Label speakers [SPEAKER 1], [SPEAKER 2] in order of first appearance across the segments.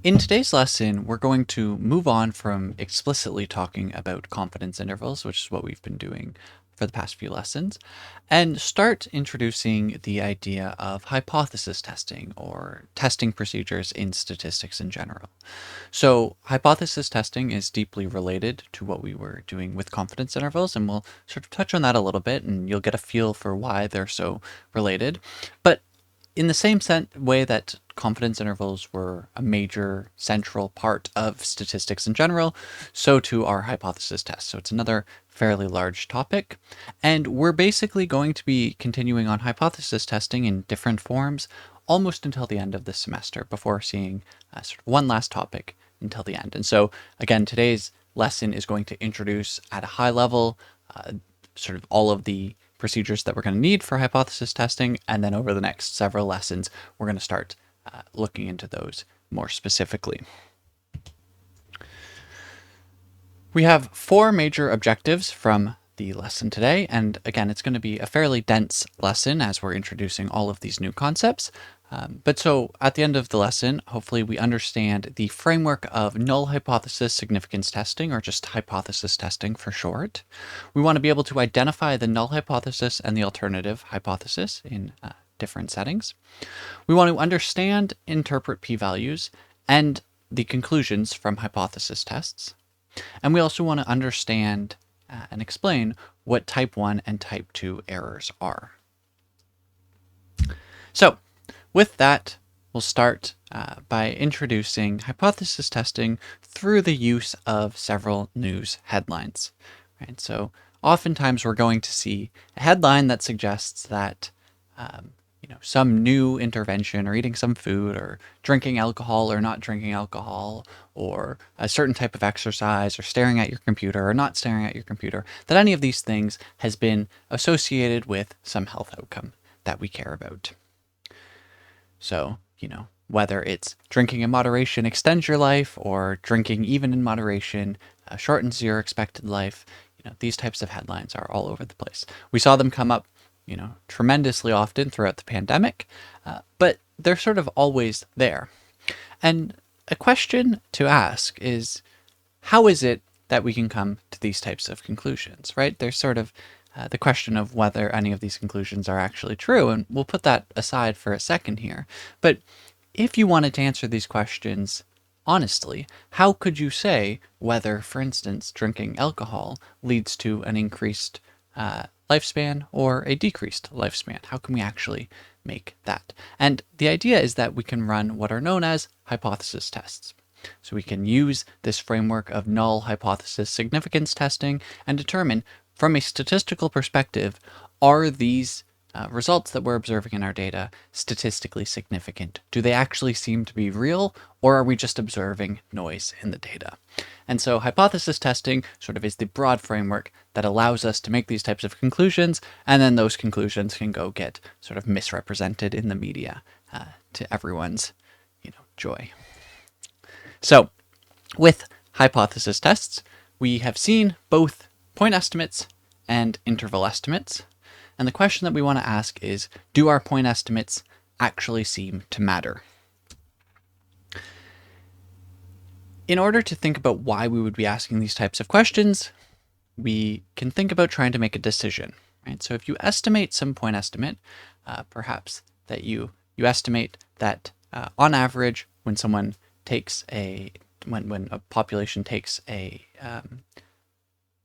[SPEAKER 1] In today's lesson, we're going to move on from explicitly talking about confidence intervals, which is what we've been doing for the past few lessons, and start introducing the idea of hypothesis testing or testing procedures in statistics in general. So hypothesis testing is deeply related to what we were doing with confidence intervals, and we'll sort of touch on that a little bit, and you'll get a feel for why they're so related. But in the same way that confidence intervals were a major central part of statistics in general, so too are hypothesis tests. So it's another fairly large topic. And we're basically going to be continuing on hypothesis testing in different forms almost until the end of this semester before seeing sort of one last topic until the end. And so, again, today's lesson is going to introduce at a high level sort of all of the procedures that we're going to need for hypothesis testing. And then over the next several lessons, we're going to start looking into those more specifically. We have four major objectives from the lesson today. And again, it's going to be a fairly dense lesson as we're introducing all of these new concepts. But so at the end of the lesson, hopefully we understand the framework of null hypothesis significance testing, or just hypothesis testing for short. We want to be able to identify the null hypothesis and the alternative hypothesis in different settings. We want to understand, interpret p-values, and the conclusions from hypothesis tests. And we also want to understand and explain what type 1 and type 2 errors are. So, with that, we'll start by introducing hypothesis testing through the use of several news headlines. Right? So oftentimes we're going to see a headline that suggests that some new intervention, or eating some food, or drinking alcohol or not drinking alcohol, or a certain type of exercise, or staring at your computer or not staring at your computer, that any of these things has been associated with some health outcome that we care about. So, whether it's drinking in moderation extends your life, or drinking even in moderation shortens your expected life, these types of headlines are all over the place. We saw them come up, tremendously often throughout the pandemic, but they're sort of always there. And a question to ask is, how is it that we can come to these types of conclusions, right? There's sort of the question of whether any of these conclusions are actually true, and we'll put that aside for a second here. But if you wanted to answer these questions honestly, how could you say whether, for instance, drinking alcohol leads to an increased lifespan or a decreased lifespan? How can we actually make that? And the idea is that we can run what are known as hypothesis tests. So we can use this framework of null hypothesis significance testing and determine, from a statistical perspective, are these results that we're observing in our data statistically significant? Do they actually seem to be real, or are we just observing noise in the data? And so hypothesis testing sort of is the broad framework that allows us to make these types of conclusions, and then those conclusions can go get sort of misrepresented in the media to everyone's joy. So with hypothesis tests, we have seen both point estimates and interval estimates. And the question that we want to ask is, do our point estimates actually seem to matter? In order to think about why we would be asking these types of questions, we can think about trying to make a decision. Right? So if you estimate some point estimate, perhaps that you estimate that on average, when someone takes when a population takes a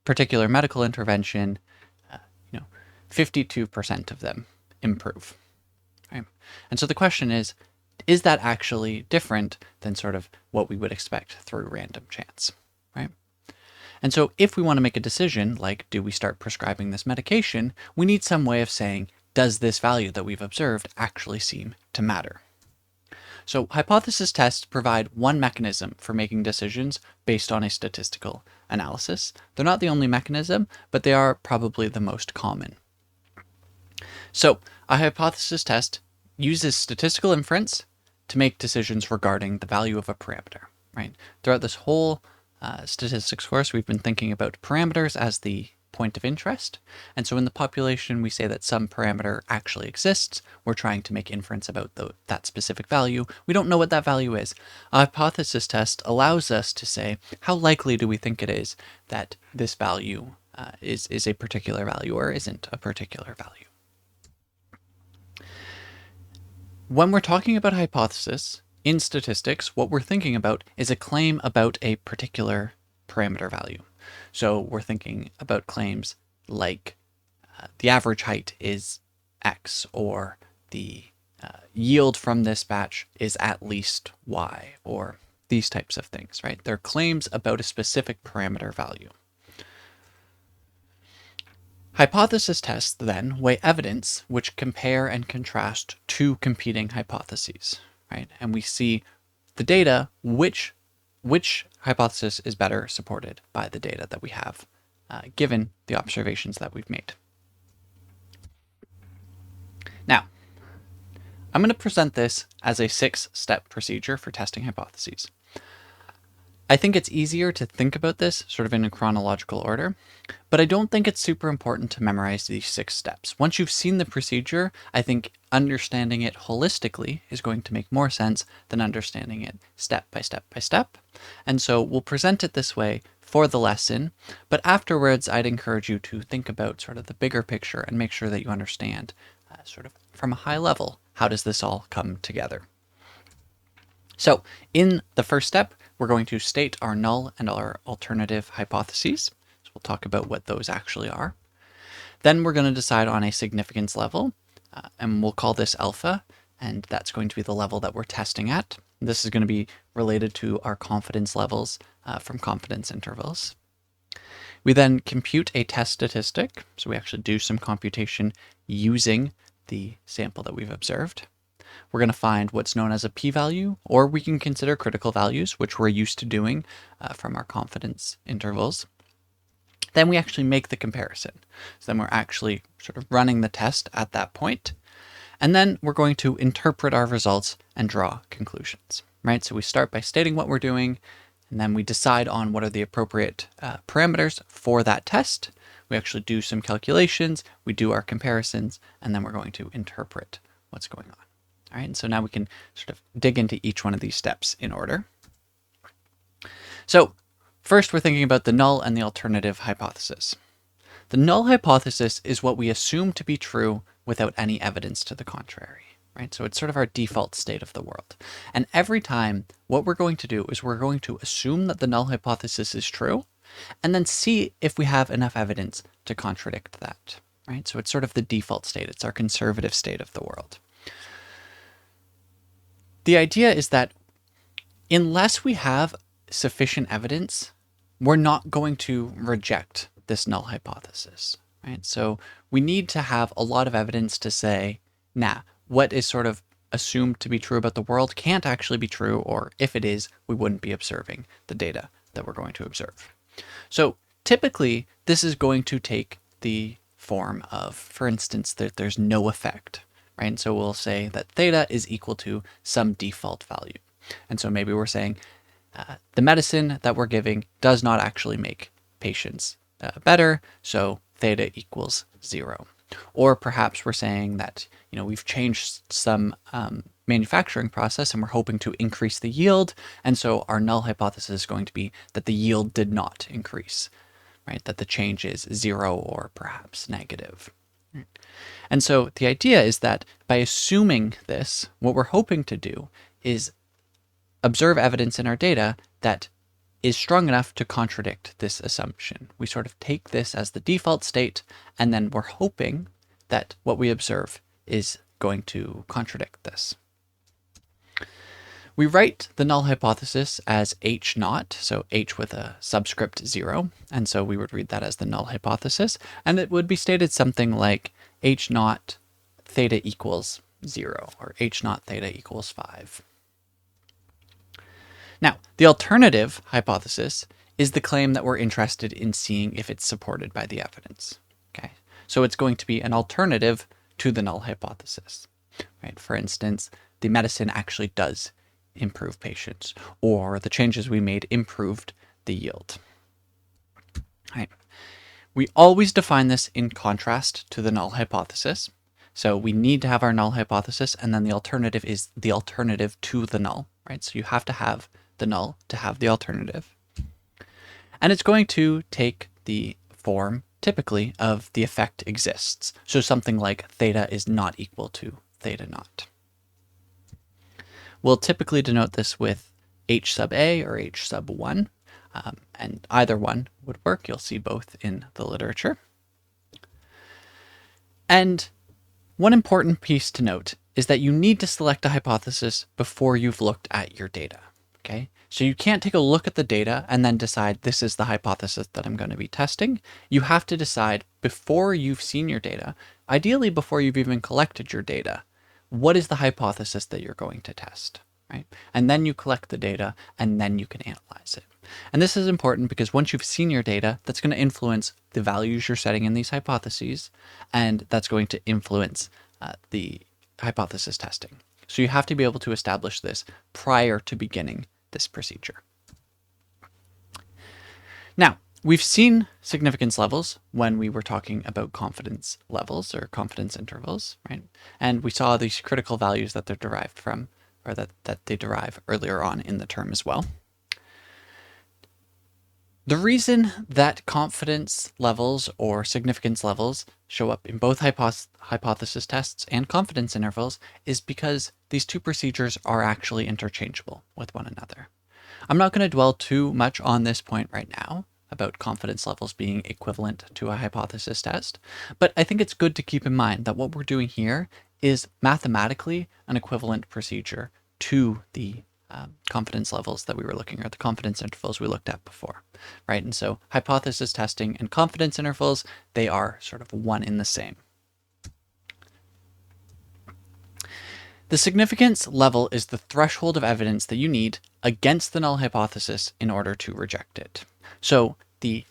[SPEAKER 1] particular medical intervention, 52% of them improve. Right? And so the question is that actually different than sort of what we would expect through random chance? Right? And so if we want to make a decision, like, do we start prescribing this medication, we need some way of saying, does this value that we've observed actually seem to matter? So hypothesis tests provide one mechanism for making decisions based on a statistical analysis. They're not the only mechanism, but they are probably the most common. So a hypothesis test uses statistical inference to make decisions regarding the value of a parameter, right? Throughout this whole statistics course, we've been thinking about parameters as the point of interest. And so in the population, we say that some parameter actually exists. We're trying to make inference about that specific value. We don't know what that value is. A hypothesis test allows us to say, how likely do we think it is that this value is a particular value or isn't a particular value? When we're talking about a hypothesis, in statistics, what we're thinking about is a claim about a particular parameter value. So we're thinking about claims like the average height is X, or the yield from this batch is at least Y, or these types of things, right? They're claims about a specific parameter value. Hypothesis tests then weigh evidence which compare and contrast two competing hypotheses, right? And we see the data, which hypothesis is better supported by the data that we have, given the observations that we've made. Now, I'm going to present this as a 6-step procedure for testing hypotheses. I think it's easier to think about this sort of in a chronological order, but I don't think it's super important to memorize these 6 steps. Once you've seen the procedure, I think understanding it holistically is going to make more sense than understanding it step by step by step. And so we'll present it this way for the lesson, but afterwards I'd encourage you to think about sort of the bigger picture and make sure that you understand sort of from a high level, how does this all come together? So in the first step, we're going to state our null and our alternative hypotheses. So we'll talk about what those actually are. Then we're going to decide on a significance level, and we'll call this alpha, and that's going to be the level that we're testing at. This is going to be related to our confidence levels from confidence intervals. We then compute a test statistic, so we actually do some computation using the sample that we've observed. We're going to find what's known as a p-value, or we can consider critical values, which we're used to doing from our confidence intervals. Then we actually make the comparison. So then we're actually sort of running the test at that point. And then we're going to interpret our results and draw conclusions, right? So we start by stating what we're doing, and then we decide on what are the appropriate parameters for that test. We actually do some calculations, we do our comparisons, and then we're going to interpret what's going on. All right, and so now we can sort of dig into each one of these steps in order. So first, we're thinking about the null and the alternative hypothesis. The null hypothesis is what we assume to be true without any evidence to the contrary, right? So it's sort of our default state of the world. And every time, what we're going to do is we're going to assume that the null hypothesis is true, and then see if we have enough evidence to contradict that, right? So it's sort of the default state. It's our conservative state of the world. The idea is that unless we have sufficient evidence, we're not going to reject this null hypothesis, right? So we need to have a lot of evidence to say, nah, what is sort of assumed to be true about the world can't actually be true, or if it is, we wouldn't be observing the data that we're going to observe. So typically, this is going to take the form of, for instance, that there's no effect, right? And so we'll say that theta is equal to some default value. And so maybe we're saying the medicine that we're giving does not actually make patients better, so theta equals 0. Or perhaps we're saying that, you know, we've changed some manufacturing process and we're hoping to increase the yield, and so our null hypothesis is going to be that the yield did not increase, right? That the change is 0 or perhaps negative. And so the idea is that by assuming this, what we're hoping to do is observe evidence in our data that is strong enough to contradict this assumption. We sort of take this as the default state, and then we're hoping that what we observe is going to contradict this. We write the null hypothesis as H naught, so H with a subscript 0, and so we would read that as the null hypothesis, and it would be stated something like H naught theta equals 0, or H naught theta equals 5. Now, the alternative hypothesis is the claim that we're interested in seeing if it's supported by the evidence. Okay, so it's going to be an alternative to the null hypothesis, right? For instance, the medicine actually does improve patients, or the changes we made improved the yield. Right. We always define this in contrast to the null hypothesis. So we need to have our null hypothesis, and then the alternative is the alternative to the null, right? So you have to have the null to have the alternative. And it's going to take the form, typically, of the effect exists. So something like theta is not equal to theta naught. We'll typically denote this with h sub a or h sub 1, and either one would work. You'll see both in the literature. And one important piece to note is that you need to select a hypothesis before you've looked at your data, okay? So you can't take a look at the data and then decide this is the hypothesis that I'm going to be testing. You have to decide before you've seen your data, ideally before you've even collected your data, what is the hypothesis that you're going to test, right? And then you collect the data and then you can analyze it. And this is important because once you've seen your data, that's going to influence the values you're setting in these hypotheses, and that's going to influence the hypothesis testing. So you have to be able to establish this prior to beginning this procedure. Now, we've seen significance levels when we were talking about confidence levels or confidence intervals, right? And we saw these critical values that they're derived from, or that they derive earlier on in the term as well. The reason that confidence levels or significance levels show up in both hypothesis tests and confidence intervals is because these two procedures are actually interchangeable with one another. I'm not going to dwell too much on this point right now about confidence levels being equivalent to a hypothesis test, but I think it's good to keep in mind that what we're doing here is mathematically an equivalent procedure to the confidence levels that we were looking at, the confidence intervals we looked at before, right? And so hypothesis testing and confidence intervals, they are sort of one in the same. The significance level is the threshold of evidence that you need against the null hypothesis in order to reject it. So the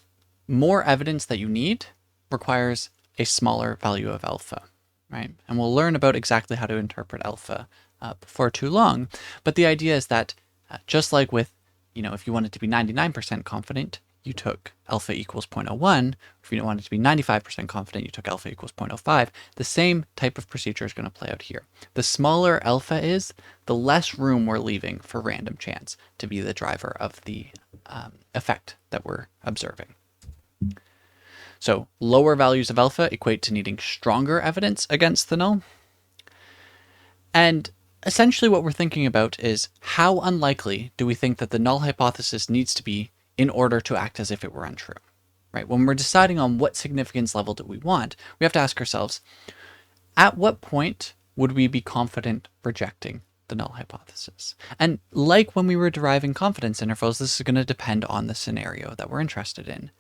[SPEAKER 1] more evidence that you need requires a smaller value of alpha, right? And we'll learn about exactly how to interpret alpha before too long. But the idea is that just like with, if you wanted to be 99% confident, you took alpha equals 0.01. If you wanted to be 95% confident, you took alpha equals 0.05. The same type of procedure is going to play out here. The smaller alpha is, the less room we're leaving for random chance to be the driver of the effect that we're observing. So lower values of alpha equate to needing stronger evidence against the null. And essentially what we're thinking about is how unlikely do we think that the null hypothesis needs to be in order to act as if it were untrue, right? When we're deciding on what significance level do we want, we have to ask ourselves, at what point would we be confident rejecting the null hypothesis? And like when we were deriving confidence intervals, this is going to depend on the scenario that we're interested in.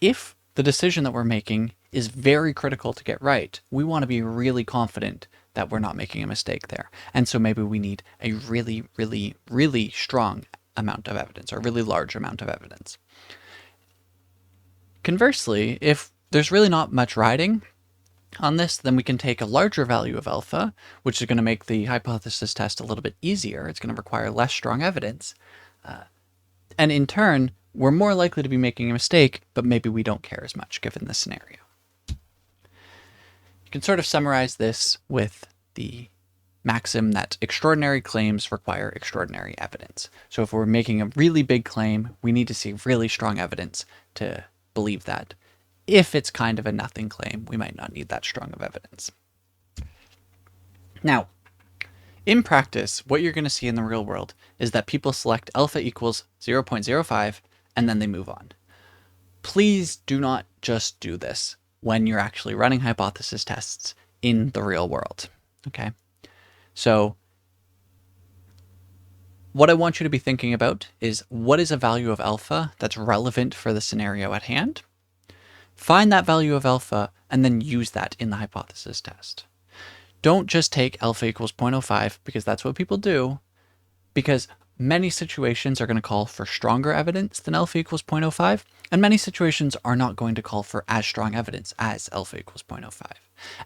[SPEAKER 1] If the decision that we're making is very critical to get right, we want to be really confident that we're not making a mistake there. And so maybe we need a really, really, really strong amount of evidence, or a really large amount of evidence. Conversely, if there's really not much riding on this, then we can take a larger value of alpha, which is going to make the hypothesis test a little bit easier. It's going to require less strong evidence. And in turn, we're more likely to be making a mistake, but maybe we don't care as much given the scenario. You can sort of summarize this with the maxim that extraordinary claims require extraordinary evidence. So if we're making a really big claim, we need to see really strong evidence to believe that. If it's kind of a nothing claim, we might not need that strong of evidence. Now, in practice, what you're going to see in the real world is that people select alpha equals 0.05 and then they move on. Please do not just do this when you're actually running hypothesis tests in the real world, okay? So what I want you to be thinking about is, what is a value of alpha that's relevant for the scenario at hand? Find that value of alpha and then use that in the hypothesis test. Don't just take alpha equals 0.05 because that's what people do, because many situations are going to call for stronger evidence than alpha equals 0.05, and many situations are not going to call for as strong evidence as alpha equals 0.05.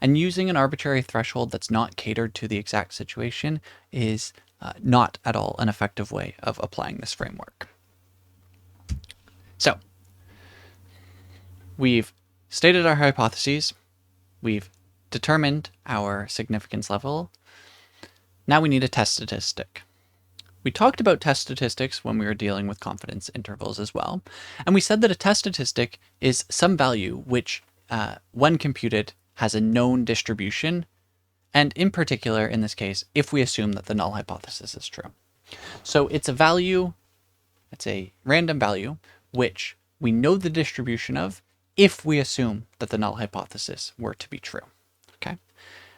[SPEAKER 1] And using an arbitrary threshold that's not catered to the exact situation is not at all an effective way of applying this framework. So we've stated our hypotheses. We've determined our significance level. Now we need a test statistic. We talked about test statistics when we were dealing with confidence intervals as well. And we said that a test statistic is some value which, when computed, has a known distribution. And in particular, in this case, if we assume that the null hypothesis is true. So it's a value, it's a random value, which we know the distribution of if we assume that the null hypothesis were to be true. Okay?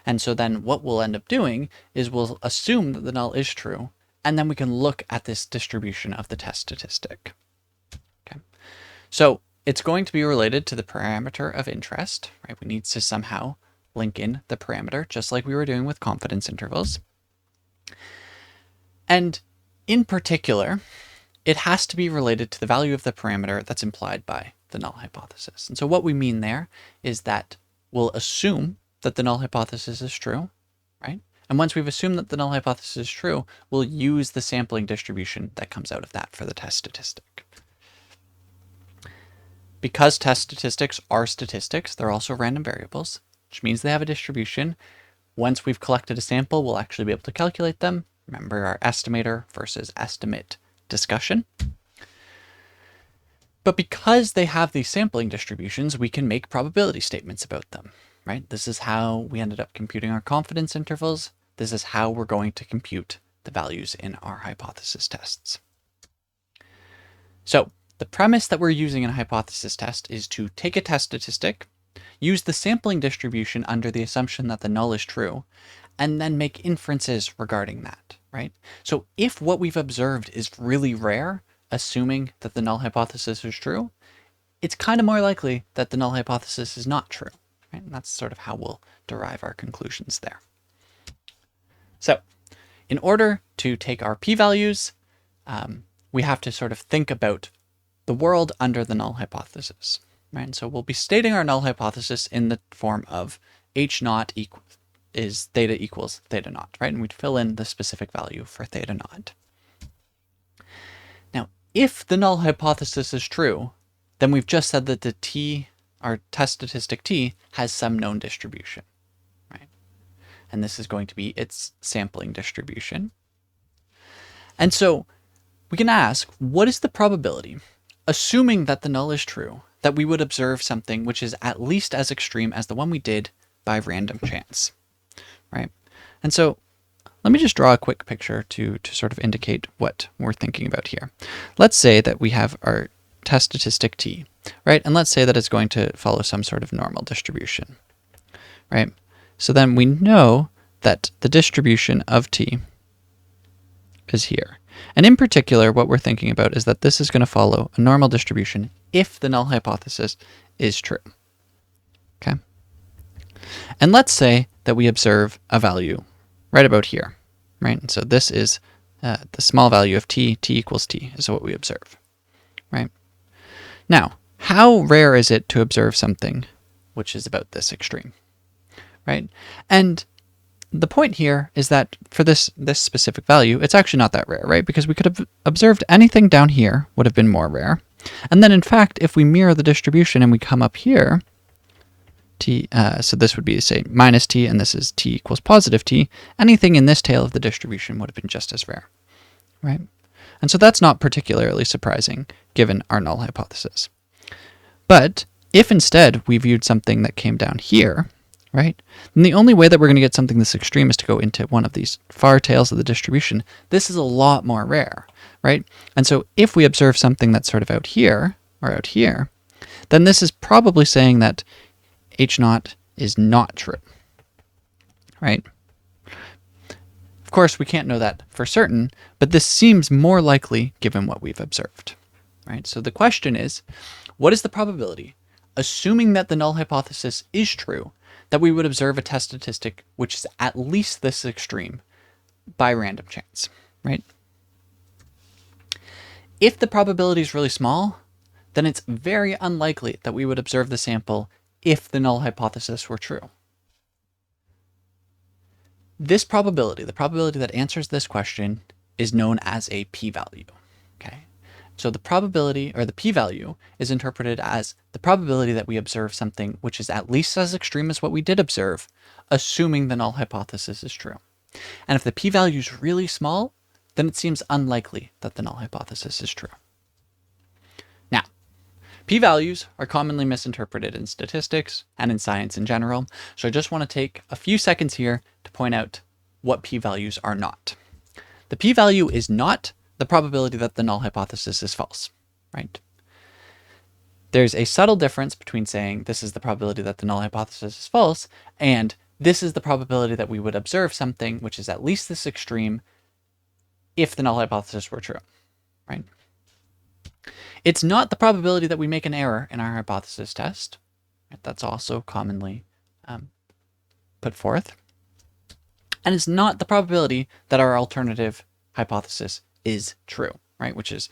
[SPEAKER 1] And so then what we'll end up doing is we'll assume that the null is true, and then we can look at this distribution of the test statistic. Okay? So it's going to be related to the parameter of interest, right? We need to somehow link in the parameter, just like we were doing with confidence intervals. And in particular, it has to be related to the value of the parameter that's implied by the null hypothesis. And so what we mean there is that we'll assume that the null hypothesis is true, right? And once we've assumed that the null hypothesis is true, we'll use the sampling distribution that comes out of that for the test statistic. Because test statistics are statistics, they're also random variables, which means they have a distribution. Once we've collected a sample, we'll actually be able to calculate them. Remember our estimator versus estimate discussion. But because they have these sampling distributions, we can make probability statements about them, right? This is how we ended up computing our confidence intervals. This is how we're going to compute the values in our hypothesis tests. So the premise that we're using in a hypothesis test is to take a test statistic, use the sampling distribution under the assumption that the null is true, and then make inferences regarding that, right? So if what we've observed is really rare, assuming that the null hypothesis is true, it's kind of more likely that the null hypothesis is not true, right? And that's sort of how we'll derive our conclusions there. So in order to take our p-values, we have to sort of think about the world under the null hypothesis, right? And so we'll be stating our null hypothesis in the form of h naught is theta equals theta naught, right? And we'd fill in the specific value for theta naught. Now, if the null hypothesis is true, then we've just said that the t, our test statistic t, has some known distribution, right? And this is going to be its sampling distribution. And so we can ask, what is the probability, assuming that the null is true, that we would observe something which is at least as extreme as the one we did by random chance, right? And so let me just draw a quick picture to sort of indicate what we're thinking about here. Let's say that we have our test statistic t, right? And let's say that it's going to follow some sort of normal distribution, right? So then we know that the distribution of t is here. And in particular, what we're thinking about is that this is going to follow a normal distribution if the null hypothesis is true. Okay. And let's say that we observe a value right about here, right? And so this is the small value of t equals t is what we observe, right? Now, how rare is it to observe something which is about this extreme, right? And the point here is that for this specific value, it's actually not that rare, right? Because we could have observed anything down here would have been more rare. And then in fact, if we mirror the distribution and we come up here, t, so this would be, say, minus t, and this is t equals positive t, anything in this tail of the distribution would have been just as rare, right? And so that's not particularly surprising given our null hypothesis. But if instead we viewed something that came down here, right, then the only way that we're going to get something this extreme is to go into one of these far tails of the distribution. This is a lot more rare, right? And so if we observe something that's sort of out here, or out here, then this is probably saying that h naught is not true, right? Of course, we can't know that for certain, but this seems more likely given what we've observed, right? So the question is, what is the probability, assuming that the null hypothesis is true, that we would observe a test statistic which is at least this extreme by random chance, right? If the probability is really small, then it's very unlikely that we would observe the sample if the null hypothesis were true. This probability, the probability that answers this question, is known as a p-value, okay? So the probability, or the p-value, is interpreted as the probability that we observe something which is at least as extreme as what we did observe, assuming the null hypothesis is true. And if the p-value is really small, then it seems unlikely that the null hypothesis is true. Now, p-values are commonly misinterpreted in statistics and in science in general, so I just want to take a few seconds here to point out what p-values are not. The p-value is not the probability that the null hypothesis is false, right? There's a subtle difference between saying this is the probability that the null hypothesis is false and this is the probability that we would observe something which is at least this extreme if the null hypothesis were true, right? It's not the probability that we make an error in our hypothesis test. Right? That's also commonly put forth. And it's not the probability that our alternative hypothesis is true, right? Which is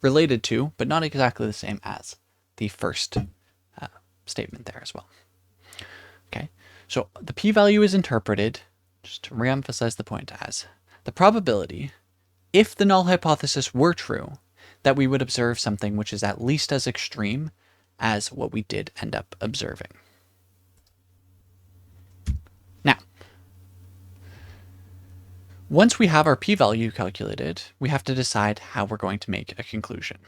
[SPEAKER 1] related to, but not exactly the same as, the first statement there as well. Okay, so the p-value is interpreted, just to re-emphasize the point, as the probability, if the null hypothesis were true, that we would observe something which is at least as extreme as what we did end up observing. Now, once we have our p-value calculated, we have to decide how we're going to make a conclusion.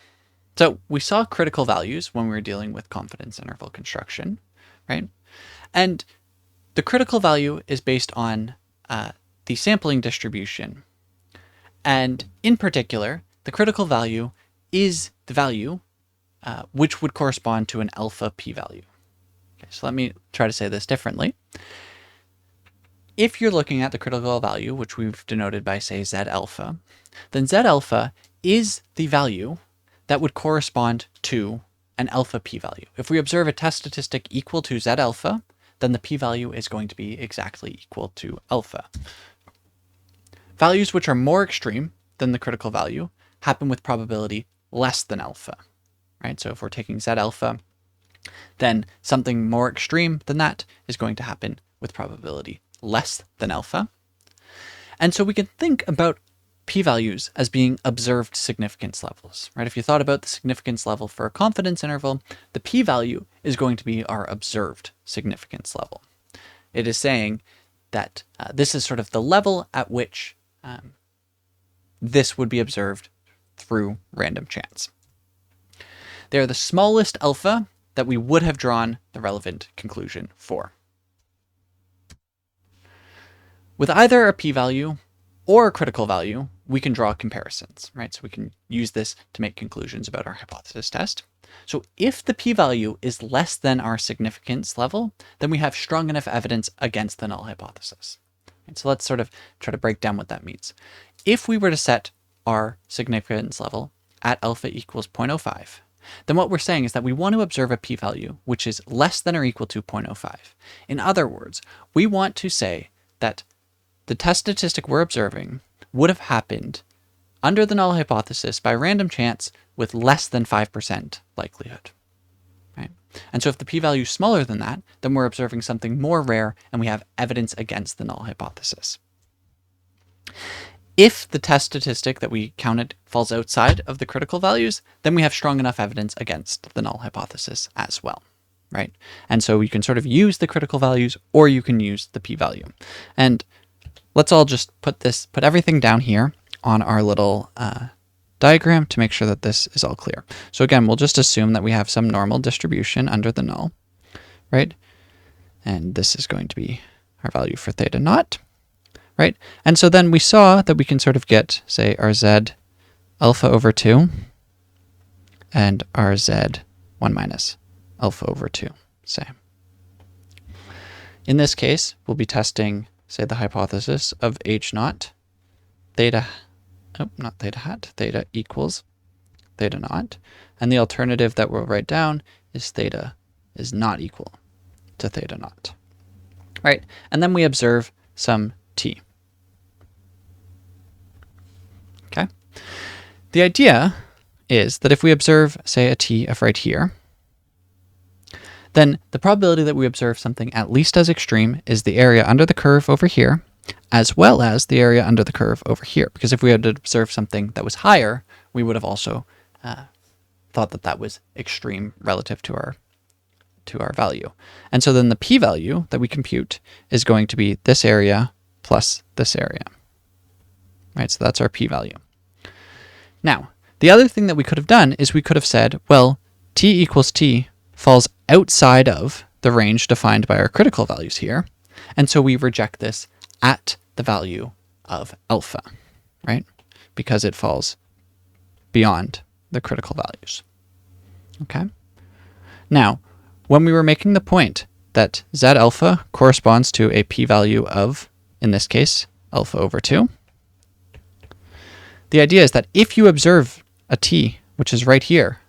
[SPEAKER 1] So we saw critical values when we were dealing with confidence interval construction, right? And the critical value is based on the sampling distribution. And in particular, the critical value is the value which would correspond to an alpha p-value. Okay, so let me try to say this differently. If you're looking at the critical value, which we've denoted by, say, Z alpha, then Z alpha is the value that would correspond to an alpha p-value. If we observe a test statistic equal to Z alpha, then the p-value is going to be exactly equal to alpha. Values which are more extreme than the critical value happen with probability less than alpha, right? So if we're taking Z alpha, then something more extreme than that is going to happen with probability less than alpha. And so we can think about p-values as being observed significance levels, right? If you thought about the significance level for a confidence interval, the p-value is going to be our observed significance level. It is saying that this is sort of the level at which this would be observed through random chance. They are the smallest alpha that we would have drawn the relevant conclusion for. With either a p-value or a critical value, we can draw comparisons, right? So we can use this to make conclusions about our hypothesis test. So if the p-value is less than our significance level, then we have strong enough evidence against the null hypothesis. And so let's sort of try to break down what that means. If we were to set our significance level at alpha equals 0.05, then what we're saying is that we want to observe a p-value which is less than or equal to 0.05. In other words, we want to say that the test statistic we're observing would have happened under the null hypothesis by random chance with less than 5% likelihood, right? And so if the p-value is smaller than that, then we're observing something more rare and we have evidence against the null hypothesis. If the test statistic that we counted falls outside of the critical values, then we have strong enough evidence against the null hypothesis as well, right? And so you can sort of use the critical values or you can use the p-value. And let's all just put everything down here on our little diagram to make sure that this is all clear. So again, we'll just assume that we have some normal distribution under the null, right? And this is going to be our value for theta naught, right? And so then we saw that we can sort of get, say, our Z alpha over 2 and our Z 1 minus alpha over 2, say. In this case, we'll be testing, say, the hypothesis of H naught, theta equals theta naught. And the alternative that we'll write down is theta is not equal to theta naught, right? And then we observe some t. Okay. The idea is that if we observe, say, a t of right here, then the probability that we observe something at least as extreme is the area under the curve over here, as well as the area under the curve over here. Because if we had observed something that was higher, we would have also thought that that was extreme relative to our value. And so then the p-value that we compute is going to be this area plus this area. Right? So that's our p-value. Now, the other thing that we could have done is we could have said, well, t equals t falls outside of the range defined by our critical values here, and so we reject this at the value of alpha, right? Because it falls beyond the critical values. Okay? Now, when we were making the point that z alpha corresponds to a p-value of, in this case, alpha over 2, the idea is that if you observe a t, which is right here,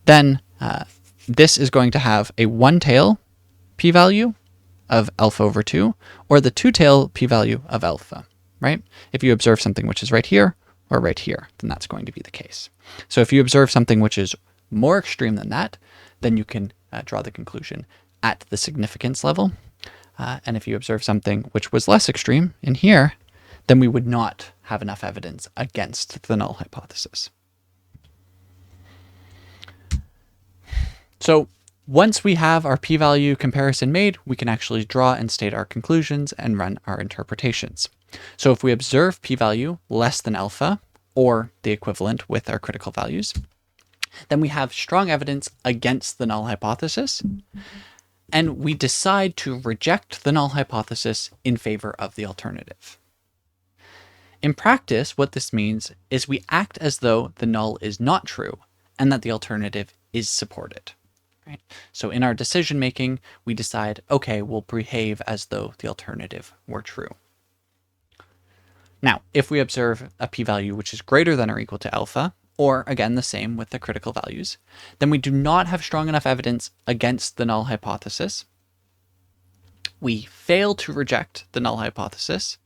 [SPEAKER 1] then this is going to have a one-tail p-value of alpha over 2, or the two-tail p-value of alpha, right? If you observe something which is right here or right here, then that's going to be the case. So if you observe something which is more extreme than that, then you can draw the conclusion at the significance level. And if you observe something which was less extreme in here, then we would not have enough evidence against the null hypothesis. So once we have our p-value comparison made, we can actually draw and state our conclusions and run our interpretations. So if we observe p-value less than alpha, or the equivalent with our critical values, then we have strong evidence against the null hypothesis, and we decide to reject the null hypothesis in favor of the alternative. In practice, what this means is we act as though the null is not true and that the alternative is supported. Right? So in our decision making, we decide, okay, we'll behave as though the alternative were true. Now, if we observe a p-value which is greater than or equal to alpha, or again the same with the critical values, then we do not have strong enough evidence against the null hypothesis. We fail to reject the null hypothesis,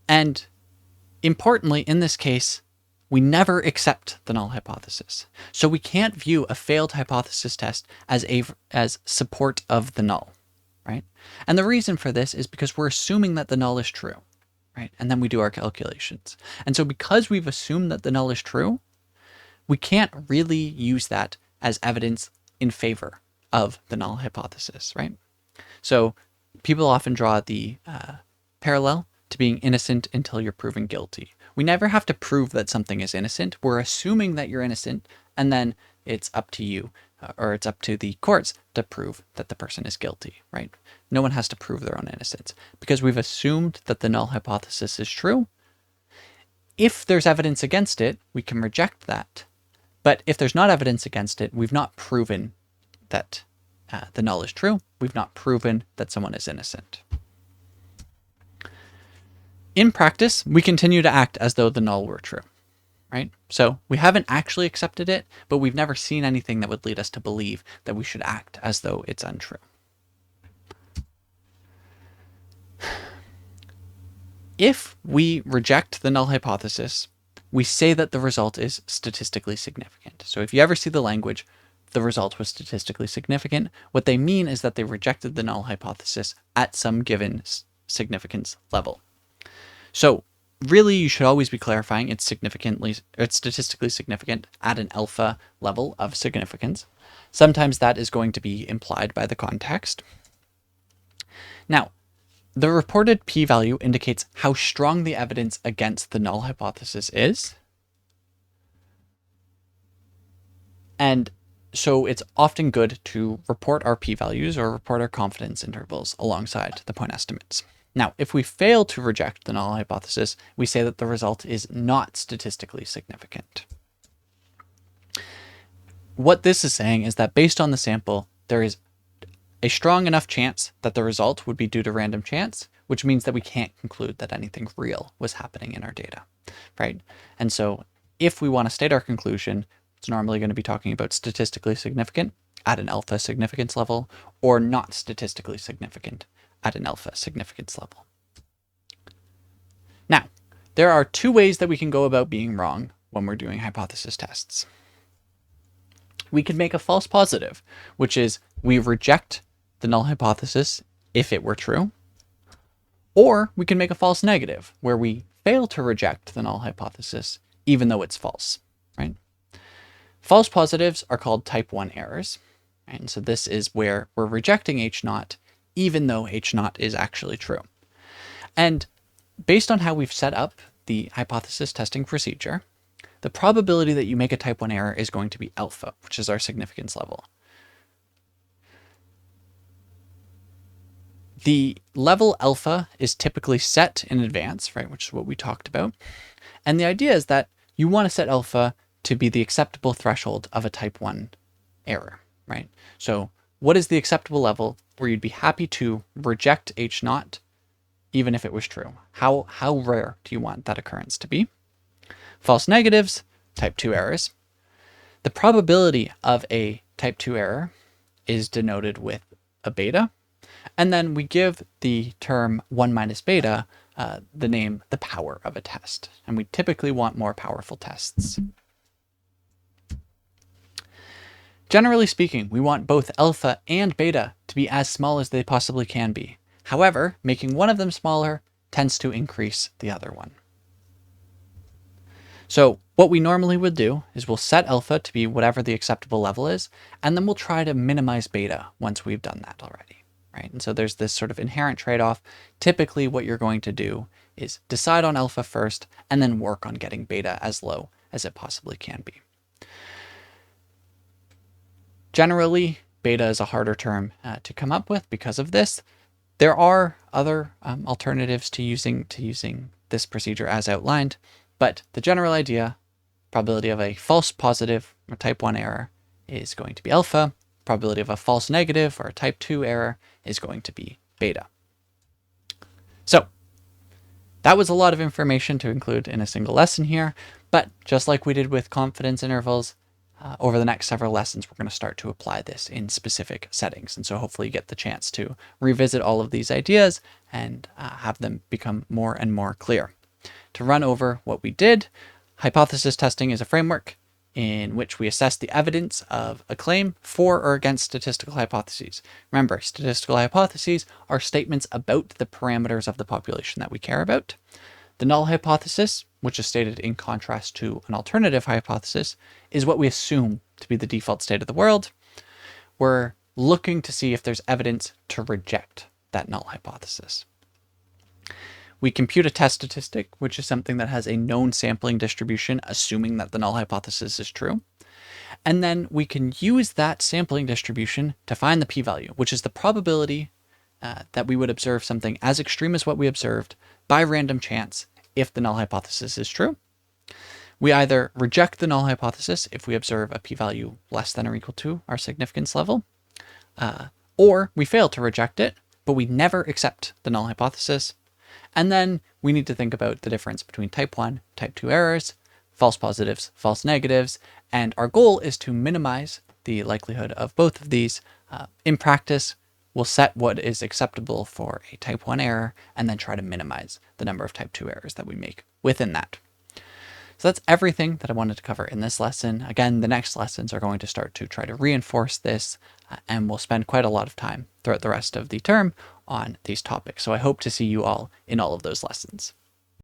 [SPEAKER 1] and importantly, in this case, we never accept the null hypothesis. So we can't view a failed hypothesis test as support of the null, right? And the reason for this is because we're assuming that the null is true, right? And then we do our calculations. And so because we've assumed that the null is true, we can't really use that as evidence in favor of the null hypothesis, right? So people often draw the parallel to being innocent until you're proven guilty. We never have to prove that something is innocent. We're assuming that you're innocent, and then it's up to you, or it's up to the courts to prove that the person is guilty, right? No one has to prove their own innocence. Because we've assumed that the null hypothesis is true, if there's evidence against it, we can reject that. But if there's not evidence against it, we've not proven that the null is true. We've not proven that someone is innocent. In practice, we continue to act as though the null were true, right? So we haven't actually accepted it, but we've never seen anything that would lead us to believe that we should act as though it's untrue. If we reject the null hypothesis, we say that the result is statistically significant. So if you ever see the language, the result was statistically significant, what they mean is that they rejected the null hypothesis at some given significance level. So really, you should always be clarifying it's statistically significant at an alpha level of significance. Sometimes that is going to be implied by the context. Now, the reported p-value indicates how strong the evidence against the null hypothesis is. And so it's often good to report our p-values or report our confidence intervals alongside the point estimates. Now, if we fail to reject the null hypothesis, we say that the result is not statistically significant. What this is saying is that based on the sample, there is a strong enough chance that the result would be due to random chance, which means that we can't conclude that anything real was happening in our data, right? And so if we want to state our conclusion, it's normally going to be talking about statistically significant at an alpha significance level, or not statistically significant at an alpha significance level. Now, there are two ways that we can go about being wrong when we're doing hypothesis tests. We could make a false positive, which is we reject the null hypothesis if it were true, or we can make a false negative, where we fail to reject the null hypothesis even though it's false, right? False positives are called type 1 errors. And so this is where we're rejecting H0 even though H0 is actually true. And based on how we've set up the hypothesis testing procedure, the probability that you make a type 1 error is going to be alpha, which is our significance level. The level alpha is typically set in advance, right, which is what we talked about. And the idea is that you want to set alpha to be the acceptable threshold of a type 1 error, right? So what is the acceptable level where you'd be happy to reject H0 even if it was true? How rare do you want that occurrence to be? False negatives, type 2 errors. The probability of a type 2 error is denoted with a beta. And then we give the term 1 minus beta the name, the power of a test. And we typically want more powerful tests. Generally speaking, we want both alpha and beta to be as small as they possibly can be. However, making one of them smaller tends to increase the other one. So what we normally would do is we'll set alpha to be whatever the acceptable level is, and then we'll try to minimize beta once we've done that already, right? And so there's this sort of inherent trade-off. Typically what you're going to do is decide on alpha first, and then work on getting beta as low as it possibly can be. Generally, beta is a harder term to come up with because of this. There are other alternatives to using this procedure as outlined, but the general idea, probability of a false positive or type 1 error is going to be alpha. Probability of a false negative or a type 2 error is going to be beta. So that was a lot of information to include in a single lesson here, but just like we did with confidence intervals, over the next several lessons, we're going to start to apply this in specific settings. And so hopefully you get the chance to revisit all of these ideas and have them become more and more clear. To run over what we did, hypothesis testing is a framework in which we assess the evidence of a claim for or against statistical hypotheses. Remember, statistical hypotheses are statements about the parameters of the population that we care about. The null hypothesis, which is stated in contrast to an alternative hypothesis, is what we assume to be the default state of the world. We're looking to see if there's evidence to reject that null hypothesis. We compute a test statistic, which is something that has a known sampling distribution, assuming that the null hypothesis is true. And then we can use that sampling distribution to find the p-value, which is the probability that we would observe something as extreme as what we observed by random chance if the null hypothesis is true. We either reject the null hypothesis if we observe a p-value less than or equal to our significance level, or we fail to reject it, but we never accept the null hypothesis. And then we need to think about the difference between type 1, type 2 errors, false positives, false negatives, and our goal is to minimize the likelihood of both of these. In practice, we'll set what is acceptable for a type 1 error and then try to minimize the number of type 2 errors that we make within that. So that's everything that I wanted to cover in this lesson. Again, the next lessons are going to start to try to reinforce this, and we'll spend quite a lot of time throughout the rest of the term on these topics. So I hope to see you all in all of those lessons.